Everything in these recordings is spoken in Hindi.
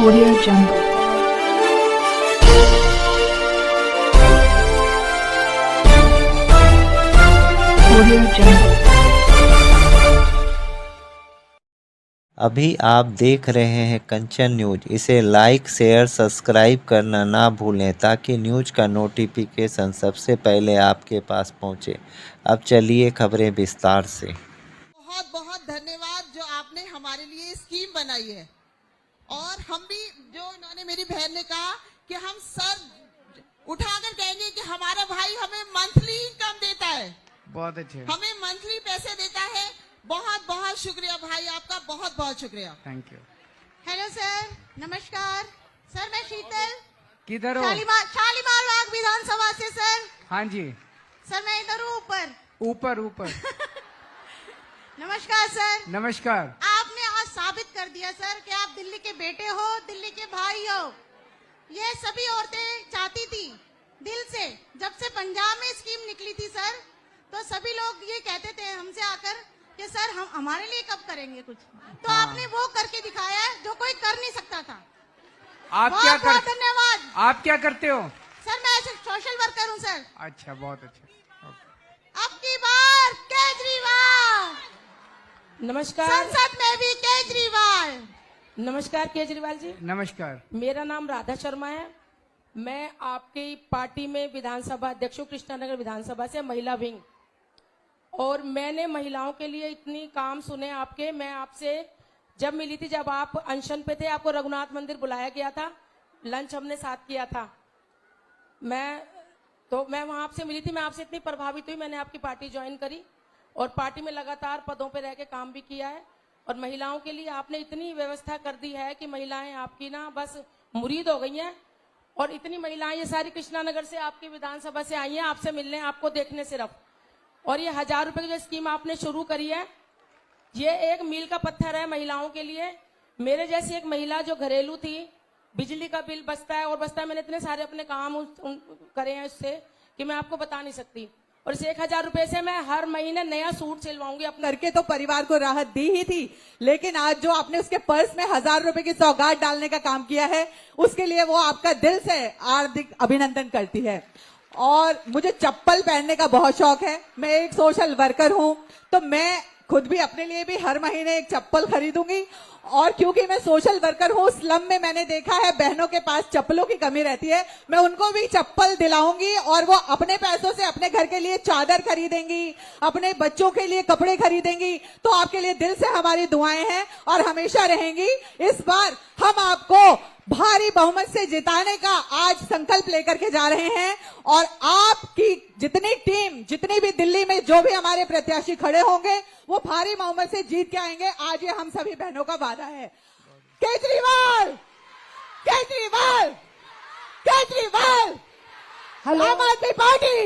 Audio Jungle. Audio Jungle. अभी आप देख रहे हैं कंचन न्यूज। इसे लाइक शेयर सब्सक्राइब करना ना भूलें ताकि न्यूज का नोटिफिकेशन सबसे पहले आपके पास पहुंचे। अब चलिए खबरें विस्तार से। बहुत बहुत धन्यवाद जो आपने हमारे लिए स्कीम बनाई है। और हम भी, जो इन्होंने, मेरी बहन ने कहा कि हम सर उठाकर कहेंगे कि हमारा भाई हमें मंथली इनकम देता है, बहुत अच्छे, हमें मंथली पैसे देता है। बहुत बहुत शुक्रिया भाई, आपका बहुत बहुत शुक्रिया। Thank you. हेलो सर, नमस्कार सर, मैं शीतल किधर हो? शालीमार बाग विधानसभा से सर। हाँ जी, सर मैं इधर हूँ ऊपर। ऊपर ऊपर। नमस्कार सर। नमस्कार। आपने आज साबित कर दिया सर कि आप दिल्ली के बेटे हो, दिल्ली के भाई हो। ये सभी औरतें चाहती थी दिल से। जब से पंजाब में स्कीम निकली थी सर, तो सभी लोग ये कहते थे हमसे आकर कि सर हम हमारे लिए कब करेंगे कुछ। तो आपने वो करके दिखाया है जो कोई कर नहीं सकता था। आप क्या कर? बहुत धन्यवाद। आप क्या करते हो? सर मैं सोशल वर्कर हूँ सर। अच्छा, बहुत अच्छा। अब की बार केजरीवाल, नमस्कार। संसद में भी केजरीवाल। नमस्कार केजरीवाल जी, नमस्कार। मेरा नाम राधा शर्मा है। मैं आपकी पार्टी में विधानसभा अध्यक्ष हूँ, कृष्णानगर विधानसभा से, महिला विंग। और मैंने महिलाओं के लिए इतनी काम सुने आपके। मैं आपसे जब मिली थी, जब आप अनशन पे थे, आपको रघुनाथ मंदिर बुलाया गया था, लंच हमने साथ किया था। मैं वहां आपसे मिली थी। मैं आपसे इतनी प्रभावित हुई, मैंने आपकी पार्टी ज्वाइन करी और पार्टी में लगातार पदों पे रह के काम भी किया है। और महिलाओं के लिए आपने इतनी व्यवस्था कर दी है कि महिलाएं आपकी ना बस मुरीद हो गई हैं। और इतनी महिलाएं ये सारी कृष्णानगर से आपकी विधानसभा से आई हैं आपसे मिलने, आपको देखने सिर्फ। और ये 1000 रुपए की जो स्कीम आपने शुरू करी है, ये एक मील का पत्थर है महिलाओं के लिए। मेरे जैसी एक महिला जो घरेलू थी, बिजली का बिल बचता है और बचता है, मैंने इतने सारे अपने काम करे हैं उससे कि मैं आपको बता नहीं सकती। और इस 1000 रुपए से मैं हर महीने नया सूट सिलवाऊंगी अपने। करके तो परिवार को राहत दी ही थी, लेकिन आज जो आपने उसके पर्स में 1000 रुपए की सौगात डालने का काम किया है, उसके लिए वो आपका दिल से हार्दिक अभिनंदन करती है। और मुझे चप्पल पहनने का बहुत शौक है। मैं एक सोशल वर्कर हूं, तो मैं खुद भी अपने लिए भी हर महीने एक चप्पल खरीदूंगी। और क्योंकि मैं सोशल वर्कर हूँ, स्लम में मैंने देखा है बहनों के पास चप्पलों की कमी रहती है। मैं उनको भी चप्पल दिलाऊंगी और वो अपने पैसों से अपने घर के लिए चादर खरीदेंगी, अपने बच्चों के लिए कपड़े खरीदेंगी। तो आपके लिए दिल से हमारी दुआएं हैं और हमेशा रहेंगी। इस बार हम आपको भारी बहुमत से जिताने का आज संकल्प लेकर के जा रहे हैं। और आपकी जितनी टीम, जितनी भी दिल्ली में जो भी हमारे प्रत्याशी खड़े होंगे, वो भारी बहुमत से जीत के आएंगे। आज ये हम सभी बहनों का वादा है। केजरीवाल, केजरीवाल, केजरीवाल, हेलो आम आदमी पार्टी।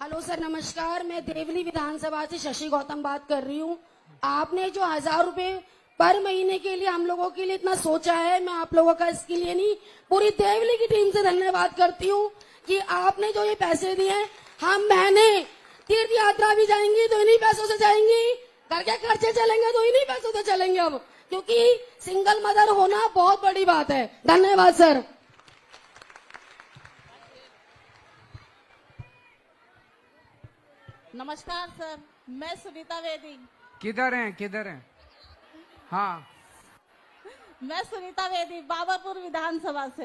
हेलो सर, नमस्कार। मैं देवली विधानसभा से शशि गौतम बात कर रही हूँ। आपने जो 1000 रुपए पर महीने के लिए हम लोगों के लिए इतना सोचा है, मैं आप लोगों का इसके लिए नहीं, पूरी देवली की टीम से धन्यवाद करती हूँ कि आपने जो ये पैसे दिए हैं। हम बहनें तीर्थ यात्रा भी जाएंगी तो इन्हीं पैसों से जाएंगी, घर के खर्चे चलेंगे तो इन्हीं पैसों से चलेंगे अब, क्योंकि सिंगल मदर होना बहुत बड़ी बात है। धन्यवाद सर। नमस्कार सर, मैं सुनीता वेदी। किधर हैं? किधर हैं? हाँ, मैं सुनीता वेदी, बाबापुर विधानसभा से।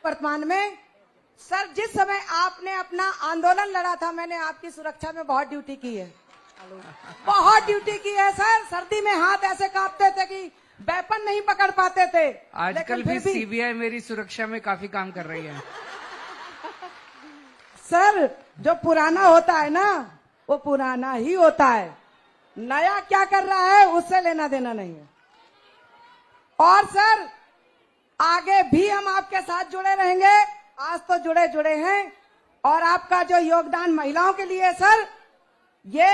वर्तमान में सर, जिस समय आपने अपना आंदोलन लड़ा था, मैंने आपकी सुरक्षा में बहुत ड्यूटी की है, बहुत ड्यूटी की है सर। सर्दी में हाथ ऐसे कांपते थे कि वेपन नहीं पकड़ पाते थे। आजकल भी सीबीआई मेरी सुरक्षा में काफी काम कर रही है। सर, जो पुराना होता है ना, वो पुराना ही होता है। नया क्या कर रहा है उससे लेना देना नहीं है। और सर, आगे भी हम आपके साथ जुड़े रहेंगे। आज तो जुड़े जुड़े हैं। और आपका जो योगदान महिलाओं के लिए सर, ये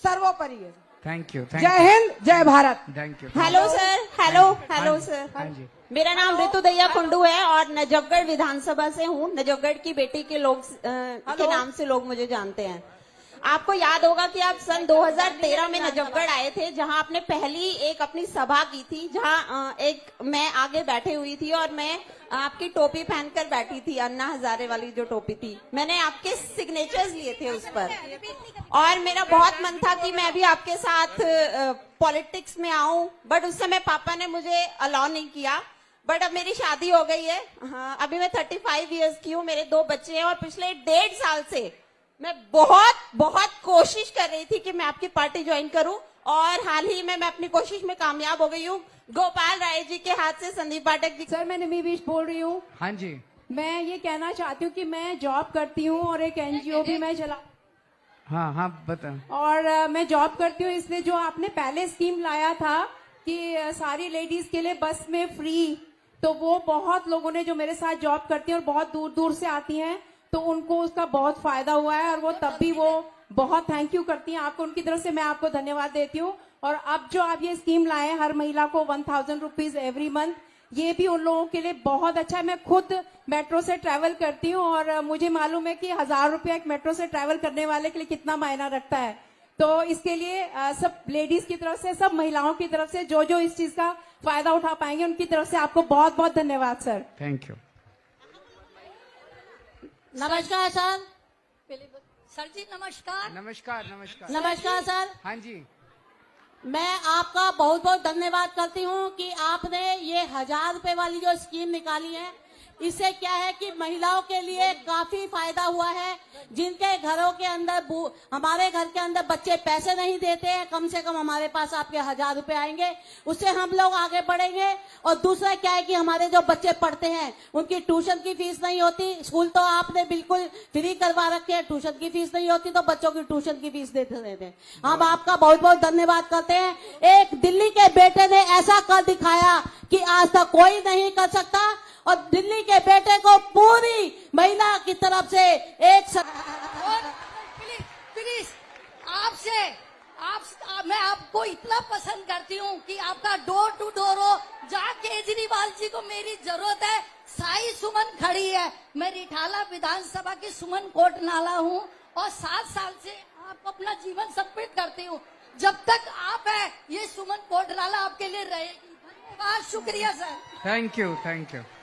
सर्वोपरि है। Thank you. जय हिंद, जय Bharat. Thank you. Hello sir. Hello sir. हाँ जी। मेरा नाम ऋतु दैया कुंडू है और नजफगढ़ विधानसभा से हूँ। नजफगढ़ की बेटी के लोग के नाम से लोग मुझे जानते हैं। आपको याद होगा कि आप सन 2013 में नजफगढ़ आए थे, जहां आपने पहली एक अपनी सभा की थी, जहां एक मैं आगे बैठे हुई थी और मैं आपकी टोपी पहनकर बैठी थी, अन्ना हजारे वाली जो टोपी थी। मैंने आपके सिग्नेचर्स लिए थे उस पर और मेरा बहुत मन था कि मैं भी आपके साथ पॉलिटिक्स में आऊं, बट उस समय पापा ने मुझे अलाउ नहीं किया। बट अब मेरी शादी हो गई है। हाँ, अभी मैं 35 इयर्स की हूँ, मेरे 2 बच्चे हैं और पिछले 1.5 साल से मैं बहुत कोशिश कर रही थी कि मैं आपकी पार्टी ज्वाइन करूं और हाल ही में मैं अपनी कोशिश में कामयाब हो गई हूं। गोपाल राय जी के हाथ से संदीप पाठक जी। सर, मैं निमी बिष्ट बोल रही हूँ। हाँ जी, मैं ये कहना चाहती हूँ कि मैं जॉब करती हूँ और एक NGO भी मैं चला, हाँ बता। और मैं जॉब करती हूँ, इसलिए जो आपने पहले स्कीम लाया था कि सारी लेडीज के लिए बस में फ्री, तो वो बहुत लोगों ने जो मेरे साथ जॉब करती हैं और बहुत दूर दूर से आती हैं, तो उनको उसका बहुत फायदा हुआ है और वो तब भी वो बहुत थैंक यू करती हैं आपको। उनकी तरफ से मैं आपको धन्यवाद देती हूँ। और अब जो आप ये स्कीम लाए हैं हर महिला को 1000 रुपीज एवरी मंथ, ये भी उन लोगों के लिए बहुत अच्छा है। मैं खुद मेट्रो से ट्रैवल करती हूँ और मुझे मालूम है कि 1000 रुपया एक मेट्रो से ट्रैवल करने वाले के लिए कितना मायना रखता है। तो इसके लिए सब लेडीज की तरफ से, सब महिलाओं की तरफ से जो इस चीज का फायदा उठा पाएंगे, उनकी तरफ से आपको बहुत बहुत धन्यवाद सर। Thank you. नमस्कार सर। सर जी नमस्कार। नमस्कार सर। हाँ जी, मैं आपका बहुत बहुत धन्यवाद करती हूँ कि आपने ये 1000 रुपए वाली जो स्कीम निकाली है, इससे क्या है कि महिलाओं के लिए काफी फायदा हुआ है। जिनके घरों के अंदर, हमारे घर के अंदर बच्चे पैसे नहीं देते हैं, कम से कम हमारे पास आपके 1000 रुपए आएंगे, उससे हम लोग आगे बढ़ेंगे। और दूसरा क्या है कि हमारे जो बच्चे पढ़ते हैं उनकी ट्यूशन की फीस नहीं होती। स्कूल तो आपने बिल्कुल फ्री करवा रखे हैं, ट्यूशन की फीस नहीं होती, तो बच्चों की ट्यूशन की फीस देते रहते हैं। हम आपका बहुत बहुत धन्यवाद करते हैं। एक दिल्ली के बेटे ने ऐसा कर दिखाया कि आज तक कोई नहीं कर सकता, और दिल्ली के बेटे को पूरी महिला की तरफ से एक प्लीज मैं आपको इतना पसंद करती हूँ कि आपका डोर टू डोर हो। जहाँ केजरीवाल जी को मेरी जरूरत है, साई सुमन खड़ी है। मैं रिठाला विधानसभा की सुमन कोट नाला हूँ और 7 साल से आप अपना जीवन समर्पित करती हूँ। जब तक आप है, ये सुमन कोट नाला आपके लिए रहेगी। धन्यवाद, शुक्रिया सर। Thank you.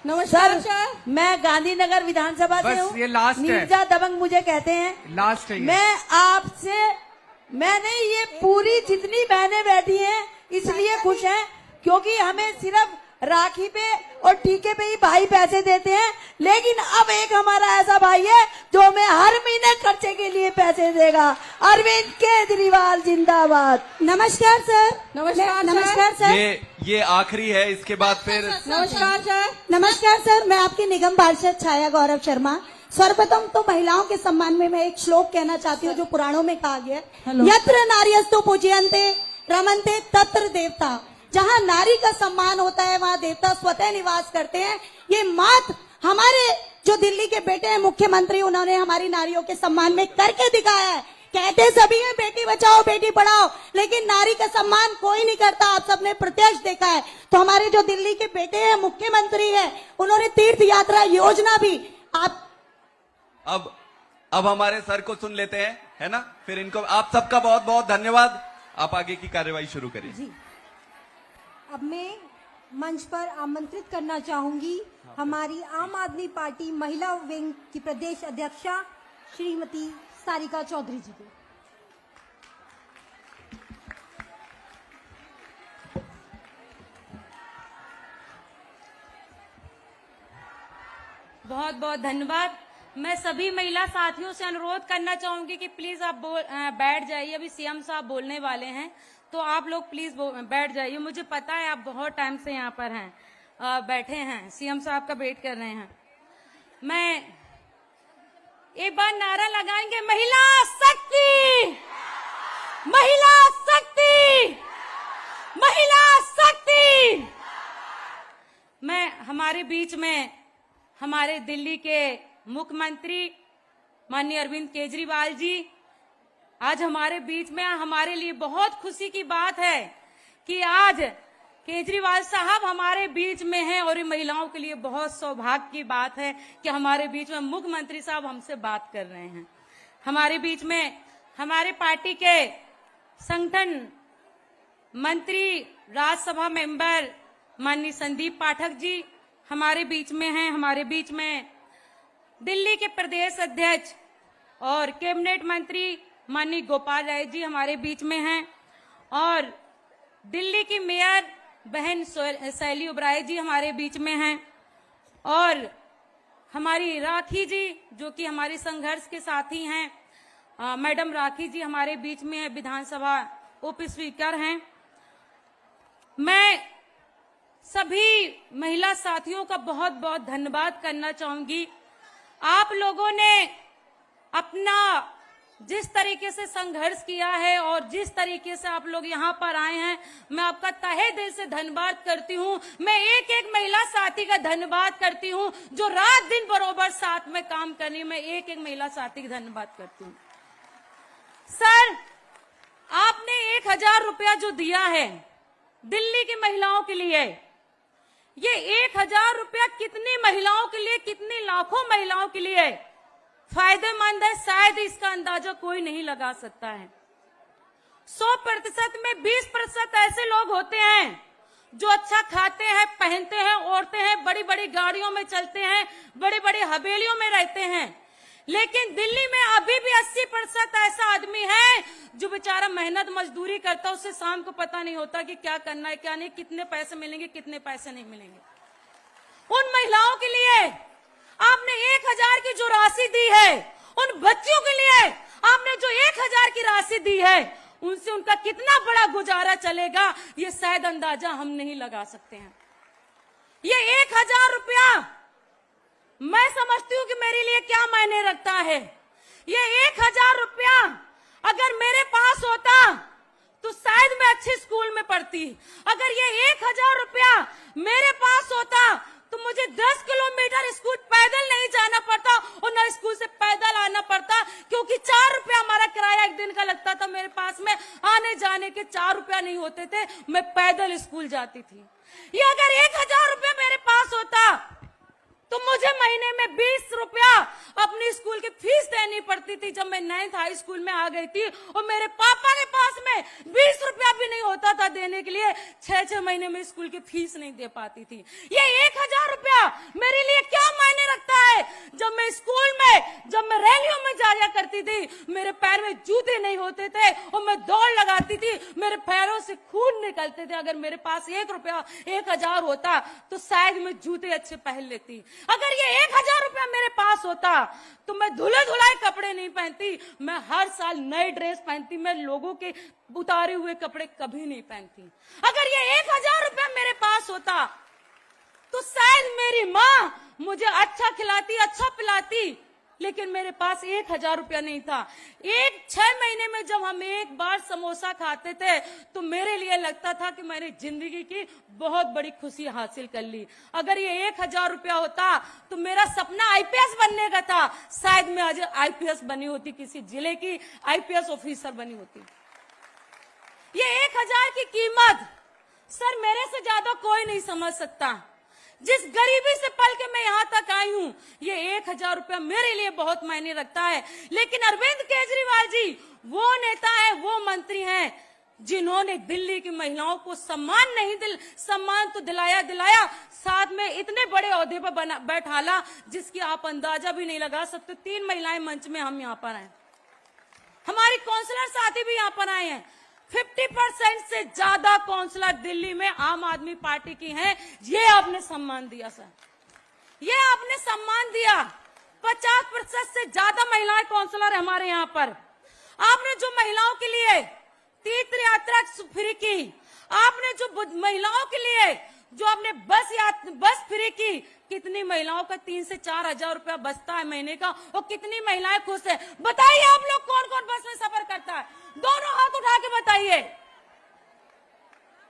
नमस्कार सर, मैं गांधीनगर विधानसभा से हूँ। ये लास्ट है, नीरजा दबंग मुझे कहते हैं। लास्ट है ये। मैं आपसे, मैंने ये पूरी जितनी बहनें बैठी हैं इसलिए खुश हैं क्योंकि हमें सिर्फ राखी पे और टीके पे ही भाई पैसे देते हैं, लेकिन अब एक हमारा ऐसा भाई है जो हमें हर महीने खर्चे के लिए पैसे देगा। अरविंद केजरीवाल जिंदाबाद। नमस्कार सर। नमस्कार सर। ये आखिरी है, इसके बाद फिर नमस्कार सर। नमस्कार सर, मैं आपकी निगम पार्षद छाया गौरव शर्मा। सर्वप्रथम तो महिलाओं के सम्मान में मैं एक श्लोक कहना चाहती हूँ जो पुराणों में कहा गया है, यत्र नार्यस्तु पूजयन्ते रमन्ते तत्र देवता। जहाँ नारी का सम्मान होता है वहाँ देवता स्वतः निवास करते हैं। ये मात हमारे जो दिल्ली के बेटे हैं मुख्यमंत्री, उन्होंने हमारी नारियों के सम्मान में करके दिखाया है। कहते सभी है बेटी बचाओ बेटी पढ़ाओ, लेकिन नारी का सम्मान कोई नहीं करता। आप सबने प्रत्यक्ष देखा है। तो हमारे जो दिल्ली के बेटे हैं मुख्यमंत्री है, उन्होंने तीर्थ यात्रा योजना भी आप अब हमारे सर को सुन लेते हैं, है ना? फिर इनको आप सबका बहुत बहुत धन्यवाद। आप आगे की कार्यवाही शुरू करिए। जी, अब मैं मंच पर आमंत्रित करना चाहूंगी हमारी आम आदमी पार्टी महिला विंग की प्रदेश अध्यक्षा श्रीमती सारिका चौधरी जी को। बहुत बहुत धन्यवाद। मैं सभी महिला साथियों से अनुरोध करना चाहूंगी कि प्लीज आप बैठ जाइए। अभी सीएम साहब बोलने वाले हैं, तो आप लोग प्लीज बैठ जाइए। मुझे पता है आप बहुत टाइम से यहाँ पर हैं, बैठे हैं, सीएम साहब का वेट कर रहे हैं। मैं एक बार नारा लगाएंगे, महिला शक्ति, महिला शक्ति, महिला शक्ति। मैं हमारे बीच में हमारे दिल्ली के मुख्यमंत्री माननीय अरविंद केजरीवाल जी आज हमारे बीच में। हमारे लिए बहुत खुशी की बात है कि आज केजरीवाल साहब हमारे बीच में हैं, और ये महिलाओं के लिए बहुत सौभाग्य की बात है कि हमारे बीच में मुख्यमंत्री साहब हमसे बात कर रहे हैं। हमारे बीच में हमारे पार्टी के संगठन मंत्री, राज्यसभा मेंबर माननीय संदीप पाठक जी हमारे बीच में हैं। हमारे बीच में दिल्ली के प्रदेश अध्यक्ष और कैबिनेट मंत्री माननीय गोपाल राय जी हमारे बीच में हैं और दिल्ली की मेयर बहन शैली उबराय जी हमारे बीच में हैं और हमारी राखी जी जो कि हमारी संघर्ष के साथी हैं, मैडम राखी जी हमारे बीच में विधानसभा उप स्पीकर हैं। मैं सभी महिला साथियों का बहुत बहुत धन्यवाद करना चाहूंगी। आप लोगों ने अपना जिस तरीके से संघर्ष किया है और जिस तरीके से आप लोग यहाँ पर आए हैं, मैं आपका तहे दिल से धन्यवाद करती हूँ। मैं एक एक महिला साथी का धन्यवाद करती हूँ जो रात दिन बरोबर साथ में काम करनी। मैं एक एक महिला साथी का धन्यवाद करती हूँ। सर, आपने 1000 रुपया जो दिया है दिल्ली की महिलाओं के लिए, ये 1000 रुपया कितनी महिलाओं के लिए, कितनी लाखों महिलाओं के लिए फायदेमंद है, शायद इसका अंदाजा कोई नहीं लगा सकता है। 100% में 20% ऐसे लोग होते हैं जो अच्छा खाते हैं, पहनते हैं, ओढ़ते हैं, बड़ी बड़ी गाड़ियों में चलते हैं, बड़ी बड़ी हवेलियों में रहते हैं। लेकिन दिल्ली में अभी भी 80% ऐसा आदमी है जो बेचारा मेहनत मजदूरी करता है, उससे शाम को पता नहीं होता कि क्या करना है क्या नहीं, कितने पैसे मिलेंगे कितने पैसे नहीं मिलेंगे। उन महिलाओं के लिए आपने 1000 की जो राशि दी है, उन बच्चियों के लिए आपने जो 1000 की राशि दी है, उनसे उनका कितना बड़ा गुजारा चलेगा ये शायद अंदाजा हम नहीं लगा सकते हैं। ये 1000 रुपया मैं समझती हूँ कि मेरे लिए क्या मायने रखता है। ये 1000 रुपया अगर मेरे पास होता तो शायद मैं अच्छे स्कूल में पढ़ती। अगर ये 1000 रुपया मेरे पास होता तो मुझे 10 किलोमीटर स्कूल पैदल नहीं जाना पड़ता और न स्कूल से पैदल आना पड़ता, क्योंकि 4 रुपया हमारा किराया एक दिन का लगता था। मेरे पास में आने जाने के 4 रुपया नहीं होते थे, मैं पैदल स्कूल जाती थी। ये अगर 1000 रुपया मेरे पास होता तो मुझे महीने में 20 रुपया अपनी स्कूल की फीस देनी पड़ती थी। जब मैं 9th हाई स्कूल में आ गई थी और मेरे पापा के पास में 20 रुपया भी नहीं होता था देने के लिए, 6-6 महीने में स्कूल की फीस नहीं दे पाती थी। ये 1000 रुपया मेरे लिए क्या मायने रखता है। जब मैं स्कूल में, जब मैं रैलियों में जाया करती थी, मेरे पैर में जूते नहीं होते थे और मैं दौड़ लगाती थी, मेरे पैरों से खून निकलते थे। अगर मेरे पास 1 रुपया 1000 होता तो शायद मैं जूते अच्छे पहन लेती। अगर ये 1000 रुपया मेरे पास होता तो मैं धुले धुलाए कपड़े नहीं पहनती, मैं हर साल नई ड्रेस पहनती, मैं लोगों के उतारे हुए कपड़े कभी नहीं पहनती। अगर ये 1000 रुपया मेरे पास होता तो शायद मेरी माँ मुझे अच्छा खिलाती, अच्छा पिलाती, लेकिन मेरे पास 1000 रुपया नहीं था। 6 महीने में जब हम एक बार समोसा खाते थे तो मेरे लिए लगता था कि मैंने जिंदगी की बहुत बड़ी खुशी हासिल कर ली। अगर ये 1000 रुपया होता तो मेरा सपना आईपीएस बनने का था, शायद मैं आज आईपीएस बनी होती, किसी जिले की आईपीएस ऑफिसर बनी होती। ये 1000 की कीमत सर मेरे से ज्यादा कोई नहीं समझ सकता। जिस गरीबी से पल के मैं यहाँ तक आई हूँ, ये 1000 रुपया मेरे लिए बहुत मायने रखता है। लेकिन अरविंद केजरीवाल जी वो नेता है, वो मंत्री हैं जिन्होंने दिल्ली की महिलाओं को सम्मान नहीं सम्मान तो दिलाया, साथ में इतने बड़े ओहदे पर बैठाला जिसकी आप अंदाजा भी नहीं लगा सकते। 3 महिलाएं मंच में हम यहाँ पर आए, हमारी काउंसलर साथी भी यहाँ पर आए हैं। 50% से ज्यादा काउंसलर दिल्ली में आम आदमी पार्टी की हैं। ये आपने सम्मान दिया सर, ये आपने सम्मान दिया। 50% से ज्यादा महिलाएं काउंसलर हमारे यहाँ पर। आपने जो महिलाओं के लिए तीर्थ यात्रा फ्री की, आपने जो महिलाओं के लिए जो आपने बस फ्री की, कितनी महिलाओं का 3 से 4 हजार रुपया बचता है महीने का और कितनी महिलाएं खुश है। बताइए आप लोग कौन कौन बस में सफर करता है, दोनों हाथ उठा के बताइए।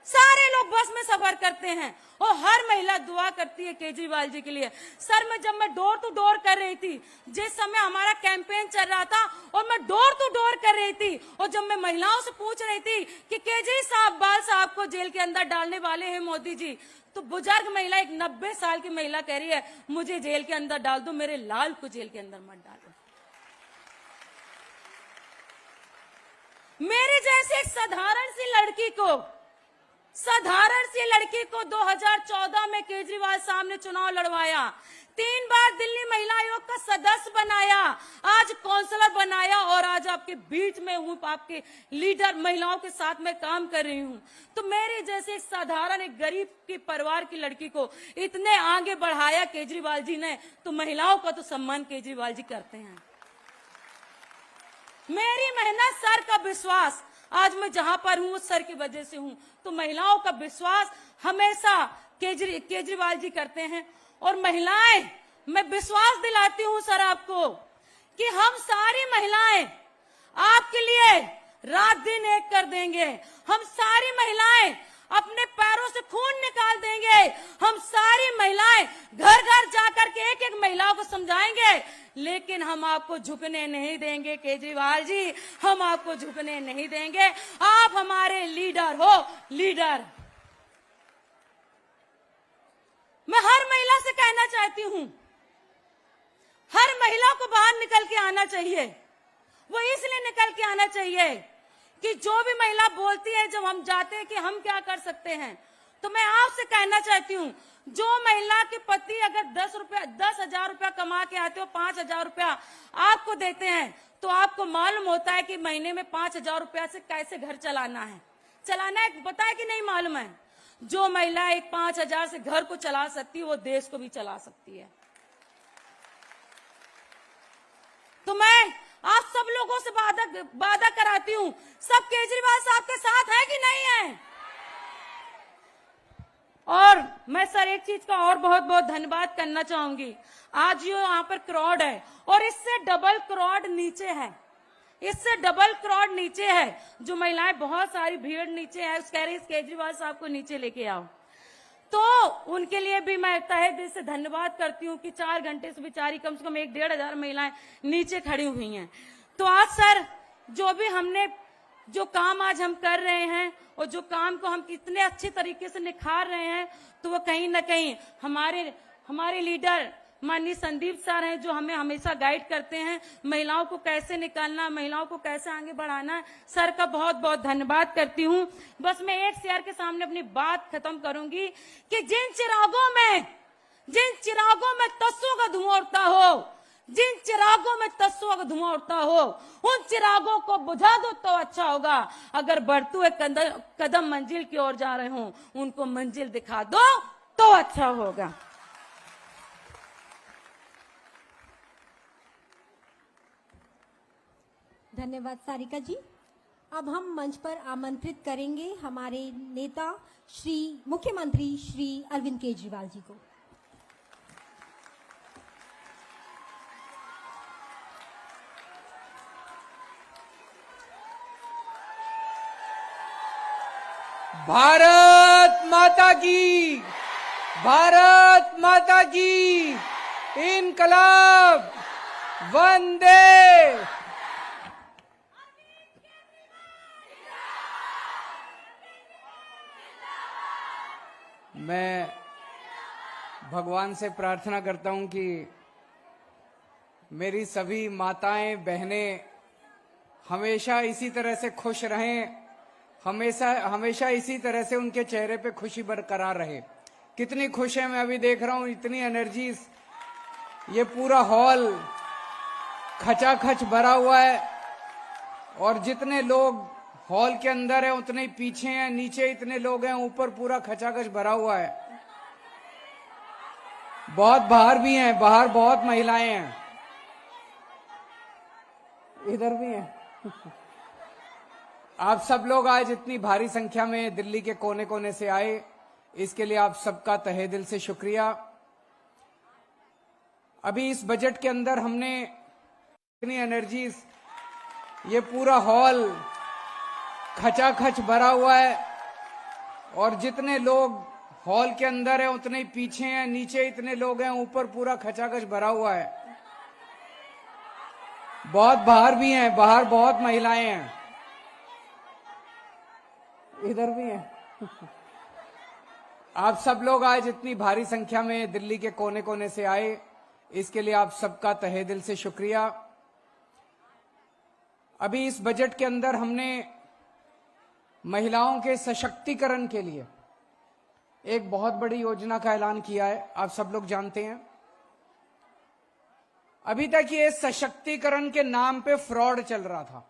सारे लोग बस में सफर करते हैं और हर महिला दुआ करती है केजरीवाल जी के लिए। सर जब मैं डोर टू डोर कर रही थी, जिस समय हमारा कैंपेन चल रहा था और मैं डोर टू डोर कर रही थी और जब मैं महिलाओं से पूछ रही थी कि केजरी साहब बाल साहब को जेल के अंदर डालने वाले हैं मोदी जी, तो बुजुर्ग महिला, एक 90 साल की महिला कह रही है मुझे जेल के अंदर डाल दो, मेरे लाल को जेल के अंदर मत डालो। मेरे जैसे एक साधारण सी लड़की को 2014 में केजरीवाल साहब ने चुनाव लड़वाया, 3 बार दिल्ली महिला आयोग का सदस्य बनाया, आज काउंसलर बनाया और आज आपके बीच में हूं, आपके लीडर महिलाओं के साथ में काम कर रही हूं। तो मेरे जैसे एक साधारण एक गरीब के परिवार की लड़की को इतने आगे बढ़ाया केजरीवाल जी ने, तो महिलाओं का तो सम्मान केजरीवाल जी करते हैं। मेरी मेहनत, सर का विश्वास, आज मैं जहां पर हूं वो सर की वजह से हूं। तो महिलाओं का विश्वास हमेशा केजरीवाल जी करते हैं। और महिलाएं, मैं विश्वास दिलाती हूं सर आपको कि हम सारी महिलाएं आपके लिए रात दिन एक कर देंगे। हम सारी महिलाएं अपने पैरों से खून निकाल देंगे। हम सारी महिलाएं घर घर जाकर के एक एक महिलाओं को समझाएंगे, लेकिन हम आपको झुकने नहीं देंगे केजरीवाल जी, हम आपको झुकने नहीं देंगे। आप हमारे लीडर हो, लीडर। मैं हर महिला से कहना चाहती हूं, हर महिला को बाहर निकल के आना चाहिए। वो इसलिए निकल के आना चाहिए कि जो भी महिला बोलती है, जब हम जाते हैं कि हम क्या कर सकते हैं, तो मैं आपसे कहना चाहती हूं, जो महिला के पति अगर 10,000 रुपया कमा के आते हो, 5,000 रुपया आपको देते हैं, तो आपको मालूम होता है कि महीने में 5,000 रुपया से कैसे घर चलाना है, पता है कि नहीं मालूम है। जो महिला एक 5,000 से घर को चला सकती है, वो देश को भी चला सकती है। तो मैं आप सब लोगों से वादा कराती हूं, सब केजरीवाल साहब के साथ है कि नहीं है। और मैं सर एक चीज का और बहुत बहुत धन्यवाद करना चाहूंगी। आज जो यहाँ पर क्राउड है, और इससे डबल क्राउड नीचे है, इससे डबल क्राउड नीचे है। जो महिलाएं बहुत सारी भीड़ नीचे है, कह रही केजरीवाल साहब को नीचे लेके आओ, तो उनके लिए भी मैं तहे दिल से धन्यवाद करती हूँ कि 4 घंटे से बेचारी कम से कम 1,500 महिलाएं नीचे खड़ी हुई हैं। तो आज सर जो भी हमने जो काम आज हम कर रहे हैं, और जो काम को हम कितने अच्छे तरीके से निखार रहे हैं, तो वो कहीं ना कहीं हमारे लीडर माननीय संदीप सर हैं, जो हमें हमेशा गाइड करते हैं, महिलाओं को कैसे निकालना, महिलाओं को कैसे आगे बढ़ाना है। सर का बहुत बहुत धन्यवाद करती हूँ। बस मैं एक शेयर के सामने अपनी बात खत्म करूंगी कि जिन चिरागों में तस्सों का धुआं उड़ता हो, जिन चिरागों में तस्सों का धुआं उड़ता हो, उन चिरागों को बुझा दो तो अच्छा होगा। अगर बढ़ते हुए कदम मंजिल की ओर जा रहे हो, उनको मंजिल दिखा दो तो अच्छा होगा। धन्यवाद सारिका जी। अब हम मंच पर आमंत्रित करेंगे हमारे नेता श्री मुख्यमंत्री श्री अरविंद केजरीवाल जी को। भारत माता की, भारत माता की, इनकलाब, वंदे। मैं भगवान से प्रार्थना करता हूं कि मेरी सभी माताएं बहनें हमेशा इसी तरह से खुश रहें, हमेशा इसी तरह से उनके चेहरे पे खुशी बरकरार रहे। कितनी खुश है, मैं अभी देख रहा हूं, इतनी एनर्जी, ये पूरा हॉल खचाखच भरा हुआ है, और जितने लोग हॉल के अंदर है उतने ही पीछे हैं, नीचे इतने लोग हैं, ऊपर पूरा खचाखच भरा हुआ है। बहुत बाहर भी हैं, बाहर बहुत महिलाएं हैं, इधर भी हैं। आप सब लोग आज इतनी भारी संख्या में दिल्ली के कोने कोने से आए, इसके लिए आप सबका तहे दिल से शुक्रिया। अभी इस बजट के अंदर हमने इतनी एनर्जी, ये पूरा हॉल खचाखच भरा हुआ है, और जितने लोग हॉल के अंदर है उतने ही पीछे हैं, नीचे इतने लोग हैं, ऊपर पूरा खचाखच भरा हुआ है। बहुत बाहर भी हैं, बाहर बहुत महिलाएं हैं, इधर भी हैं। आप सब लोग आज इतनी भारी संख्या में दिल्ली के कोने कोने से आए, इसके लिए आप सबका तहे दिल से शुक्रिया। अभी इस बजट के अंदर हमने महिलाओं के सशक्तिकरण के लिए एक बहुत बड़ी योजना का ऐलान किया है। आप सब लोग जानते हैं, अभी तक ये सशक्तिकरण के नाम पे फ्रॉड चल रहा था।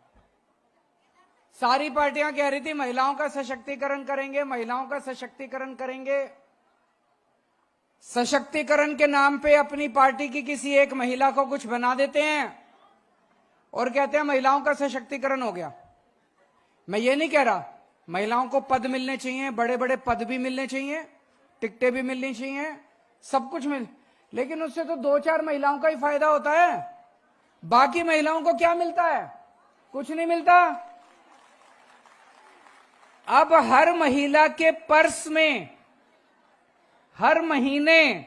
सारी पार्टियां कह रही थी महिलाओं का सशक्तिकरण करेंगे, महिलाओं का सशक्तिकरण करेंगे। सशक्तिकरण के नाम पे अपनी पार्टी की किसी एक महिला को कुछ बना देते हैं और कहते हैं महिलाओं का सशक्तिकरण हो गया। मैं ये नहीं कह रहा, महिलाओं को पद मिलने चाहिए, बड़े बड़े पद भी मिलने चाहिए, टिकटें भी मिलनी चाहिए, सब कुछ लेकिन उससे तो 2-4 महिलाओं का ही फायदा होता है। बाकी महिलाओं को क्या मिलता है? कुछ नहीं मिलता। अब हर महिला के पर्स में हर महीने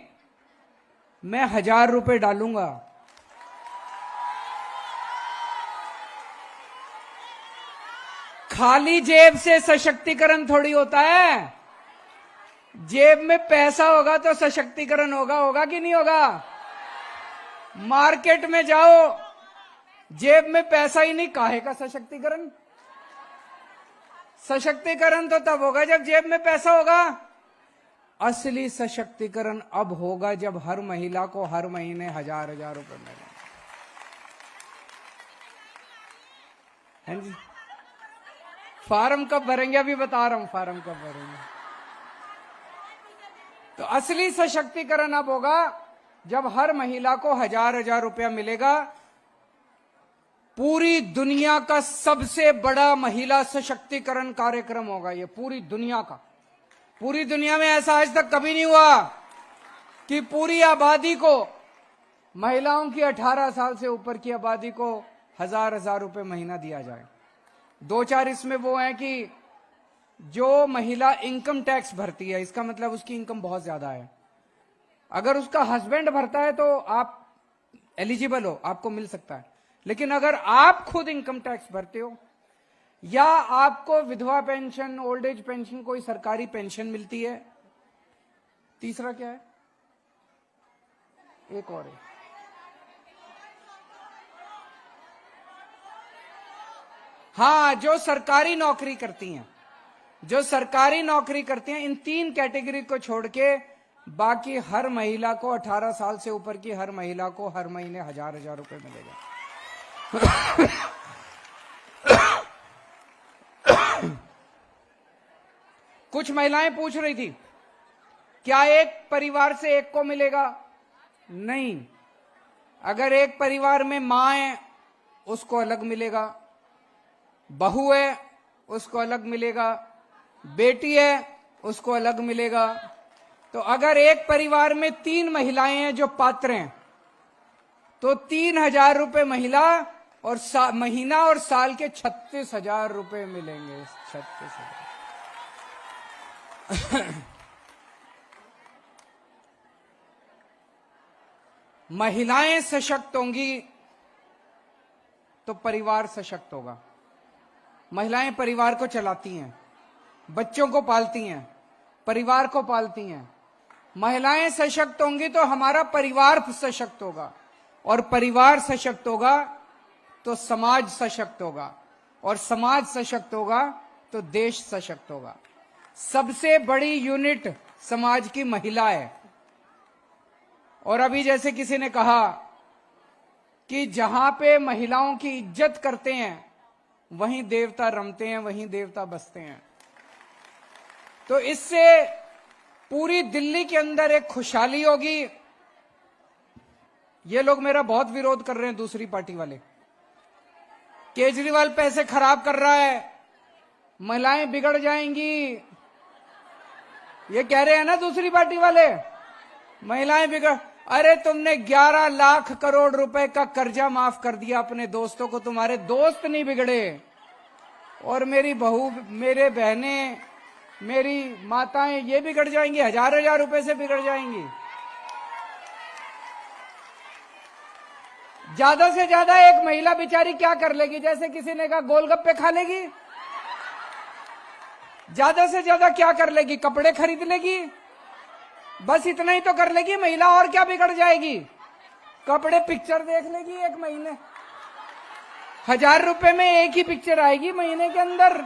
मैं 1000 रुपए डालूंगा। खाली जेब से सशक्तिकरण थोड़ी होता है। जेब में पैसा होगा तो सशक्तिकरण होगा कि नहीं होगा? मार्केट में जाओ, जेब में पैसा ही नहीं, काहे का सशक्तिकरण? सशक्तिकरण तो तब होगा जब जेब में पैसा होगा। असली सशक्तिकरण अब होगा जब हर महिला को हर महीने 1000 रुपए मिलेंगे। हैं जी? फार्म कब भरेंगे? अभी बता रहा हूं फार्म कब भरेंगे। तो असली सशक्तिकरण अब होगा जब हर महिला को 1000 रुपया मिलेगा। पूरी दुनिया का सबसे बड़ा महिला सशक्तिकरण कार्यक्रम होगा ये, पूरी दुनिया का। पूरी दुनिया में ऐसा आज तक कभी नहीं हुआ कि पूरी आबादी को, महिलाओं की 18 साल से ऊपर की आबादी को 1000 रुपए महीना दिया जाए। 2-4 इसमें वो है कि जो महिला इनकम टैक्स भरती है, इसका मतलब उसकी इनकम बहुत ज्यादा है। अगर उसका हस्बैंड भरता है तो आप एलिजिबल हो, आपको मिल सकता है। लेकिन अगर आप खुद इनकम टैक्स भरते हो या आपको विधवा पेंशन, ओल्ड एज पेंशन, कोई सरकारी पेंशन मिलती है। तीसरा क्या है? एक और है, हाँ, जो सरकारी नौकरी करती हैं, जो सरकारी नौकरी करती हैं, इन 3 कैटेगरी को छोड़ के बाकी हर महिला को, 18 साल से ऊपर की हर महिला को हर महीने 1000 रुपए मिलेगा। कुछ महिलाएं पूछ रही थी क्या एक परिवार से एक को मिलेगा? नहीं, अगर एक परिवार में मां है उसको अलग मिलेगा, बहू है उसको अलग मिलेगा, बेटी है उसको अलग मिलेगा। तो अगर एक परिवार में 3 महिलाएं हैं जो पात्र हैं तो 3000 रुपए महिला और महीना और साल के 36,000 रुपए मिलेंगे। 36,000। महिलाएं सशक्त होंगी तो परिवार सशक्त होगा। महिलाएं परिवार को चलाती हैं, बच्चों को पालती हैं, परिवार को पालती हैं। महिलाएं सशक्त होंगी तो हमारा परिवार सशक्त होगा, और परिवार सशक्त होगा तो समाज सशक्त होगा, और समाज सशक्त होगा तो देश सशक्त होगा। सबसे बड़ी यूनिट समाज की महिला है। और अभी जैसे किसी ने कहा कि जहां पे महिलाओं की इज्जत करते हैं वहीं देवता रमते हैं, वहीं देवता बसते हैं। तो इससे पूरी दिल्ली के अंदर एक खुशहाली होगी। ये लोग मेरा बहुत विरोध कर रहे हैं, दूसरी पार्टी वाले। केजरीवाल पैसे खराब कर रहा है, महिलाएं बिगड़ जाएंगी, ये कह रहे हैं ना दूसरी पार्टी वाले, महिलाएं बिगड़। अरे तुमने 11 लाख करोड़ रुपए का कर्जा माफ कर दिया अपने दोस्तों को, तुम्हारे दोस्त नहीं बिगड़े। और मेरी बहू, मेरे बहनें, मेरी माताएं ये बिगड़ जाएंगी, 1000 रुपए से बिगड़ जाएंगी। ज्यादा से ज्यादा एक महिला बेचारी क्या कर लेगी? जैसे किसी ने कहा गोलगप्पे खा लेगी। ज्यादा से ज्यादा क्या कर लेगी? कपड़े खरीद लेगी, बस इतना ही तो कर लेगी महिला। और क्या बिगड़ जाएगी? कपड़े, पिक्चर देख लेगी एक महीने। 1000 रुपए में एक ही पिक्चर आएगी महीने के अंदर।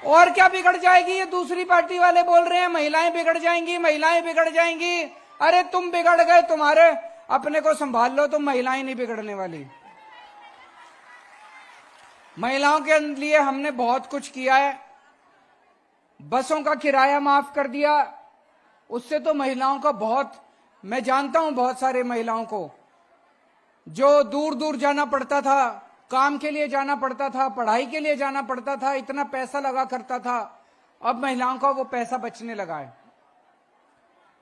और क्या बिगड़ जाएगी? ये दूसरी पार्टी वाले बोल रहे हैं महिलाएं बिगड़ जाएंगी, महिलाएं बिगड़ जाएंगी। अरे तुम बिगड़ गए, तुम्हारे अपने को संभाल लो, तुम महिलाएं नहीं बिगड़ने वाली। महिलाओं के लिए हमने बहुत कुछ किया है। बसों का किराया माफ कर दिया, उससे तो महिलाओं का बहुत, मैं जानता हूं बहुत सारे महिलाओं को जो दूर दूर जाना पड़ता था, काम के लिए जाना पड़ता था, पढ़ाई के लिए जाना पड़ता था, इतना पैसा लगा करता था, अब महिलाओं का वो पैसा बचने लगा है।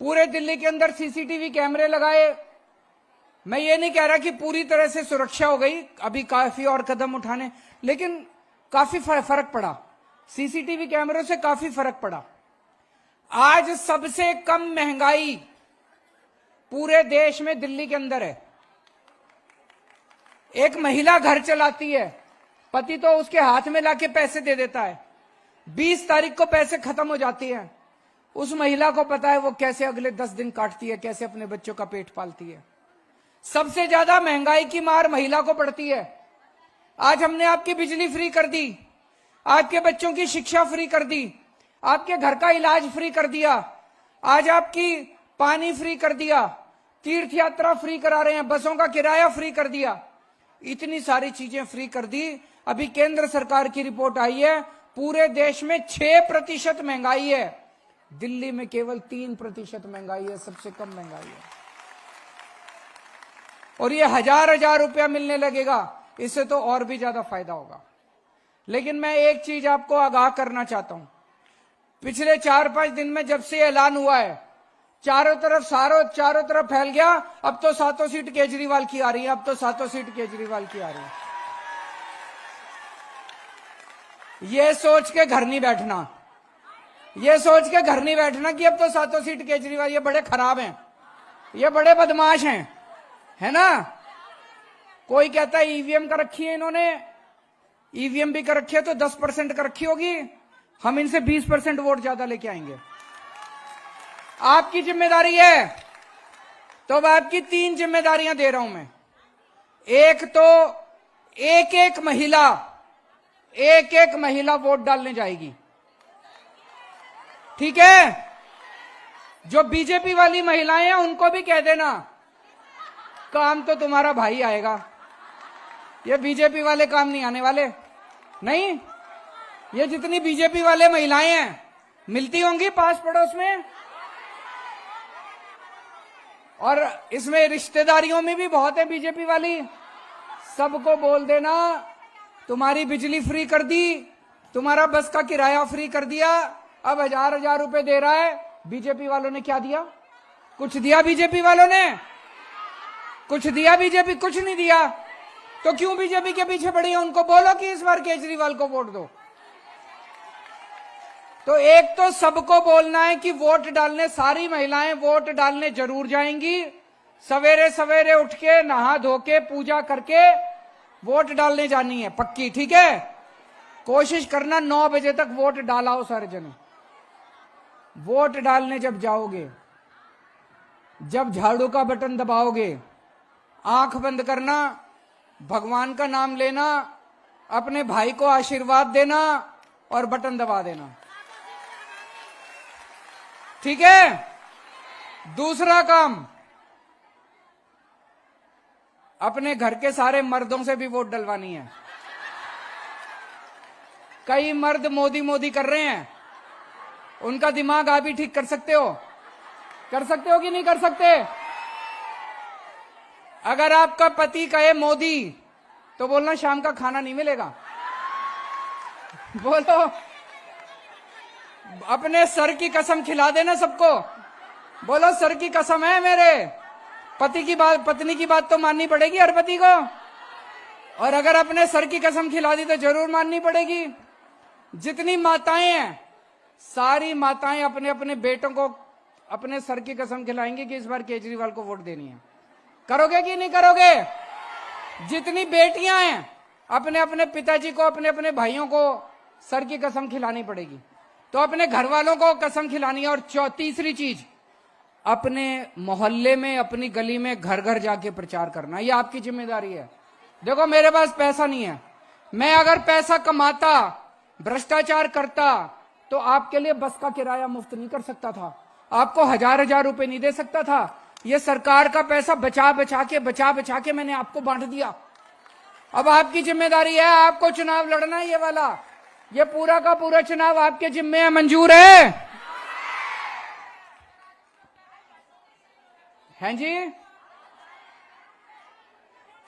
पूरे दिल्ली के अंदर सीसीटीवी कैमरे लगाए। मैं ये नहीं कह रहा कि पूरी तरह से सुरक्षा हो गई, अभी काफी और कदम उठाने, लेकिन काफी फर्क पड़ा। सीसीटीवी कैमरों से काफी फर्क पड़ा। आज सबसे कम महंगाई पूरे देश में दिल्ली के अंदर है। एक महिला घर चलाती है, पति तो उसके हाथ में लाके पैसे दे देता है, 20 तारीख को पैसे खत्म हो जाती हैं। उस महिला को पता है वो कैसे अगले 10 दिन काटती है, कैसे अपने बच्चों का पेट पालती है। सबसे ज्यादा महंगाई की मार महिला को पड़ती है। आज हमने आपकी बिजली फ्री कर दी, आपके बच्चों की शिक्षा फ्री कर दी, आपके घर का इलाज फ्री कर दिया, आज आपकी पानी फ्री कर दिया, तीर्थ यात्रा फ्री करा रहे हैं, बसों का किराया फ्री कर दिया, इतनी सारी चीजें फ्री कर दी। अभी केंद्र सरकार की रिपोर्ट आई है, पूरे देश में 6% महंगाई है, दिल्ली में केवल 3% महंगाई है, सबसे कम महंगाई है। और ये हजार रुपया मिलने लगेगा, इससे तो और भी ज्यादा फायदा होगा। लेकिन मैं एक चीज आपको आगाह करना चाहता हूं, पिछले 4-5 दिन में जब से ऐलान हुआ है, चारों तरफ फैल गया, अब तो 7 सीट केजरीवाल की आ रही है, अब तो 7 सीट केजरीवाल की आ रही है। ये सोच के घर नहीं बैठना, ये सोच के घर नहीं बैठना कि अब तो 7 सीट केजरीवाल, ये बड़े खराब हैं, ये बड़े बदमाश हैं, है ना। कोई कहता है ईवीएम का रखी है इन्होंने, ईवीएम भी कर रखी है तो 10% कर रखी होगी, हम इनसे 20% वोट ज्यादा लेके आएंगे। आपकी जिम्मेदारी है, तो अब आपकी 3 जिम्मेदारियां दे रहा हूं मैं। एक तो एक महिला वोट डालने जाएगी, ठीक है। जो बीजेपी वाली महिलाएं हैं उनको भी कह देना, काम तो तुम्हारा भाई आएगा, ये बीजेपी वाले काम नहीं आने वाले। नहीं, ये जितनी बीजेपी वाले महिलाएं हैं मिलती होंगी पास पड़ोस में, और इसमें रिश्तेदारियों में भी बहुत है बीजेपी वाली। सबको बोल देना तुम्हारी बिजली फ्री कर दी, तुम्हारा बस का किराया फ्री कर दिया, अब 1000 रुपए दे रहा है। बीजेपी वालों ने क्या दिया? कुछ दिया बीजेपी वालों ने? कुछ दिया बीजेपी? कुछ नहीं दिया। तो क्यों बीजेपी के पीछे पड़ी है? उनको बोलो कि इस बार केजरीवाल को वोट दो। तो एक तो सबको बोलना है कि वोट डालने, सारी महिलाएं वोट डालने जरूर जाएंगी, सवेरे सवेरे उठ के नहा धो के पूजा करके वोट डालने जानी है, पक्की, ठीक है। कोशिश करना 9 बजे तक वोट डालाओ सारे जने। वोट डालने जब जाओगे, जब झाड़ू का बटन दबाओगे, आंख बंद करना, भगवान का नाम लेना, अपने भाई को आशीर्वाद देना और बटन दबा देना, ठीक है। दूसरा काम, अपने घर के सारे मर्दों से भी वोट डलवानी है। कई मर्द मोदी मोदी कर रहे हैं, उनका दिमाग आप ही ठीक कर सकते हो। कर सकते हो कि नहीं कर सकते? अगर आपका पति कहे मोदी, तो बोलना शाम का खाना नहीं मिलेगा। बोलो, अपने सर की कसम खिला देना सबको। बोलो सर की कसम है, मेरे पत्नी की बात तो माननी पड़ेगी हर पति को, और अगर अपने सर की कसम खिला दी तो जरूर माननी पड़ेगी। जितनी माताएं हैं, सारी माताएं अपने अपने बेटों को अपने सर की कसम खिलाएंगी कि इस बार केजरीवाल को वोट देनी है। करोगे कि नहीं करोगे? जितनी बेटियां हैं, अपने अपने पिताजी को, अपने अपने भाइयों को सर की कसम खिलानी पड़ेगी। तो अपने घर वालों को कसम खिलानी है। और तीसरी चीज, अपने मोहल्ले में, अपनी गली में घर घर जाके प्रचार करना, ये आपकी जिम्मेदारी है। देखो मेरे पास पैसा नहीं है, मैं अगर पैसा कमाता, भ्रष्टाचार करता, तो आपके लिए बस का किराया मुफ्त नहीं कर सकता था, आपको हजार रुपए नहीं दे सकता था। ये सरकार का पैसा बचा बचा के मैंने आपको बांट दिया। अब आपकी जिम्मेदारी है, आपको चुनाव लड़ना है, ये वाला, ये पूरा का पूरा चुनाव आपके जिम्मे है। मंजूर है? हैं जी?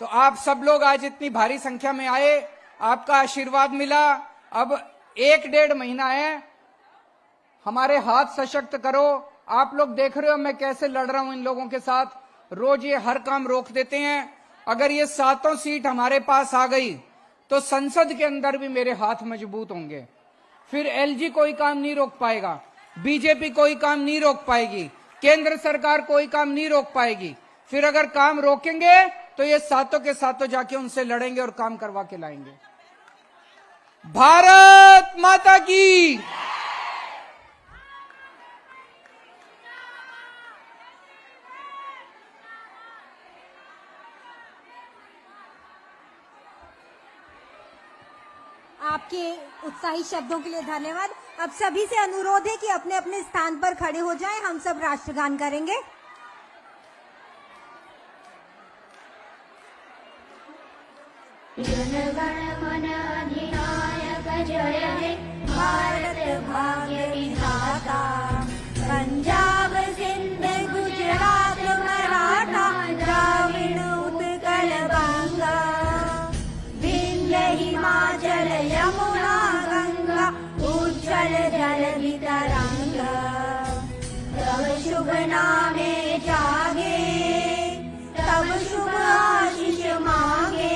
तो आप सब लोग आज इतनी भारी संख्या में आए, आपका आशीर्वाद मिला। अब 1-1.5 महीना है, हमारे हाथ सशक्त करो। आप लोग देख रहे हो मैं कैसे लड़ रहा हूं इन लोगों के साथ, रोज ये हर काम रोक देते हैं। अगर ये 7 सीट हमारे पास आ गई तो संसद के अंदर भी मेरे हाथ मजबूत होंगे, फिर एलजी कोई काम नहीं रोक पाएगा, बीजेपी कोई काम नहीं रोक पाएगी, केंद्र सरकार कोई काम नहीं रोक पाएगी। फिर अगर काम रोकेंगे तो ये 7 के 7 जाके उनसे लड़ेंगे और काम करवा के लाएंगे। भारत माता की। आपके उत्साही शब्दों के लिए धन्यवाद। अब सभी से अनुरोध है कि अपने अपने स्थान पर खड़े हो जाएं, हम सब राष्ट्रगान करेंगे। जनगण मन अधिनायक जय हे भारत भाग्य विधाता, पंजाब सिंध गुजरात मराठा द्राविड़ उत्कल बंगा, विंध्य हिमाचल यमुना गंगा उज्जवल जलधि तरंगा, तब शुभ नामे जागे तब शुभ आशीष मांगे,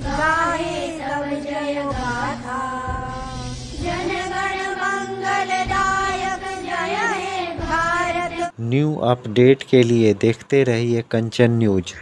गाहे तब जय गाथा, जनगण मंगलदायक जय हे भारत। न्यू अपडेट के लिए देखते रहिए कंचन न्यूज।